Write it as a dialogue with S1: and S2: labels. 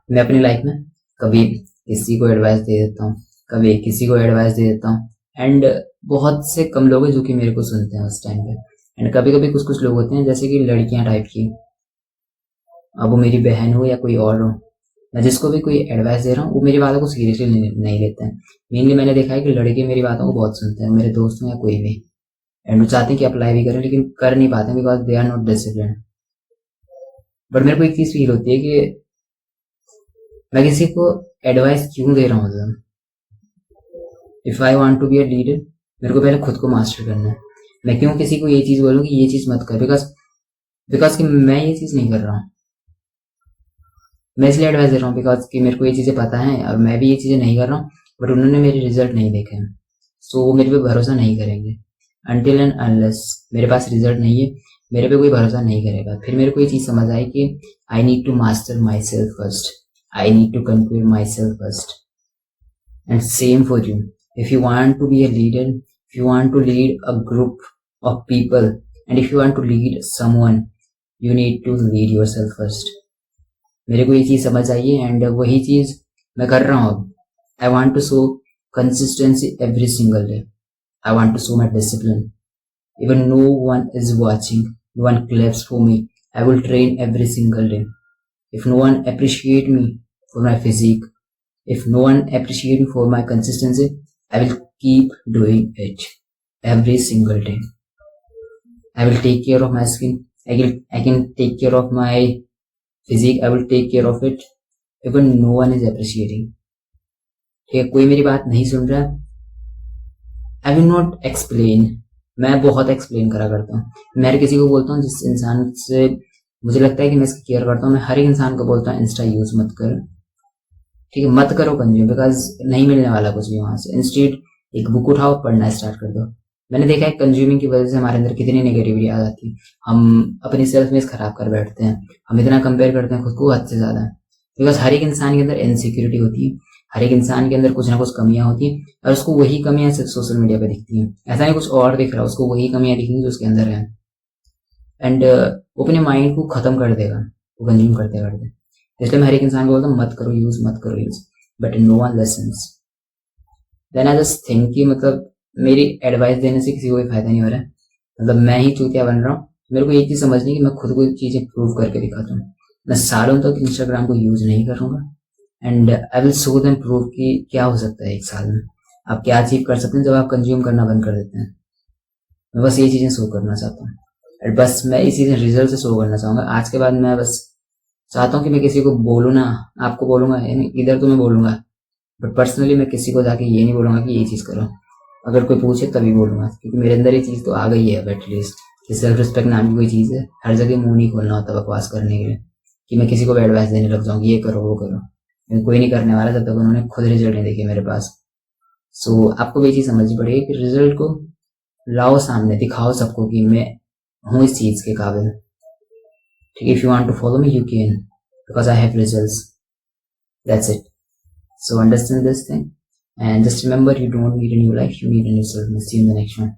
S1: मैं अपनी लाइफ में कभी किसी को एडवाइस दे देता हूँ, कभी किसी को एडवाइस दे देता हूँ, एंड बहुत से कम लोग हैं जो कि मेरे को सुनते हैं उस टाइम पे। एंड कभी कभी कुछ कुछ लोग होते हैं जैसे कि लड़कियां टाइप की, अब वो मेरी बहन हो या कोई और हो, मैं जिसको भी कोई एडवाइस दे रहा हूँ वो मेरी बातों को सीरियसली नहीं लेते हैं। मेनली मैंने देखा है कि लड़के मेरी बातों को बहुत सुनते हैं, मेरे दोस्त हो या कोई भी, एंड वो चाहते हैं कि अप्लाई भी करें लेकिन कर नहीं पाते because they are not discipline. But मेरे को एक चीज़ फील होती है कि मैं किसी को एडवाइस क्यों दे रहा हूँ। मतलब if I want to be a leader, मेरे को पहले खुद को मास्टर करना है। मैं क्यों किसी को ये चीज़ बोलूँ कि ये चीज़ मत कर, बिकॉज बिकॉज कि मैं ये चीज़ नहीं कर रहा हूँ। मैं इसलिए एडवाइस दे रहा हूँ बिकॉज कि मेरे को ये चीज़ें पता है और मैं भी ये चीज़ें नहीं कर रहा हूँ, बट उन्होंने मेरे रिजल्ट नहीं देखे हैं, सो वो मेरे पे भरोसा नहीं करेंगे। अनटिल एंड अनलेस मेरे पास रिजल्ट नहीं है, मेरे पे कोई भरोसा नहीं करेगा। फिर मेरे को ये चीज़ समझ आई कि I need to master myself first, I need to conquer myself first. And same for you, if you want to be a leader, if you want to lead a group of people, and if you want to lead someone, you need to lead yourself first. मेरे को ये चीज़ समझ आई है and वही चीज़ मैं कर रहा हूँ अब। I want to show consistency every single day, I want to show my discipline. Even no one is watching, no one claps for me, I will train every single day. If no one appreciate me for my physique, if no one appreciate me for my consistency, I will keep doing it every single day. I will take care of my skin. I can take care of my physique. I will take care of it. Even no one is appreciating. ठीक है, कोई मेरी बात नहीं सुन रहा, I will not explain. मैं बहुत explain करा करता हूँ। मैं किसी को बोलता हूँ जिस इंसान से मुझे लगता है कि मैं इसकी केयर करता हूँ, मैं हर एक इंसान को बोलता हूँ इंस्टा यूज मत कर, ठीक है, मत करो कंज्यूम, बिकॉज नहीं मिलने वाला कुछ भी वहां से। इंस्टेड एक बुक उठाओ, पढ़ना स्टार्ट कर दो। मैंने देखा है कंज्यूमिंग की वजह से हमारे अंदर कितनी नेगेटिविटी आ जाती है, हम अपनी सेल्फ इमेज खराब कर बैठते हैं, हम इतना कंपेयर करते हैं खुद को हद से ज्यादा। बिकॉज हर एक इंसान के अंदर इनसिक्योरिटी होती है, हर एक इंसान के अंदर कुछ ना कुछ कमियां होती हैं, और उसको वही कमियां सोशल मीडिया पे दिखती हैं। ऐसा नहीं कुछ और दिख रहा, उसको वही कमियां दिखेंगी जो उसके अंदर है, एंड वो अपने माइंड को खत्म कर देगा वो कंज्यूम करते करते। इसलिए मैं हर एक इंसान को बोलता हूँ मत करो यूज, मत करो use, but no one listens. Then I just think कि मतलब मेरी एडवाइस देने से किसी को कोई फायदा नहीं हो रहा है, मतलब मैं ही चूतिया बन रहा हूँ। मेरे को एक चीज समझनी है कि मैं खुद को चीजें प्रूव करके दिखाता हूँ। मैं सालों तक इंस्टाग्राम को यूज नहीं करूंगा, and I will show them prove कि क्या हो सकता है एक साल में, आप क्या अचीव कर सकते हैं जब आप कंज्यूम करना बंद कर देते हैं। मैं बस ये चीजें शो करना चाहता हूँ, और बस मैं इसी रिजल्ट से शो करना चाहूंगा। आज के बाद मैं बस चाहता हूँ कि मैं किसी को बोलूँ ना, आपको बोलूंगा यानी इधर तो मैं बोलूंगा, बट पर्सनली मैं किसी को जाके ये नहीं बोलूंगा कि ये चीज करो। अगर कोई पूछे तभी बोलूंगा, क्योंकि मेरे अंदर ये चीज तो आ गई है एटलीस्ट कि सेल्फ रिस्पेक्ट नाम की कोई चीज है। हर जगह मुंह नहीं खोलना होता बकवास करने के लिए कि मैं किसी को भी एडवाइस देने लग जाऊँ ये करो वो करो, लेकिन कोई नहीं करने वाला जब तक उन्होंने खुद रिजल्ट नहीं देखे मेरे पास। सो आपको भी ये चीज समझनी पड़ेगी कि रिजल्ट को लाओ सामने, दिखाओ सबको कि मैं हूँ इस चीज के काबिल। ठीक है, if you want to follow me you can, because I have results, that's it. So understand this thing, and just remember, you don't need a new life, you need a new self. See you in the next one.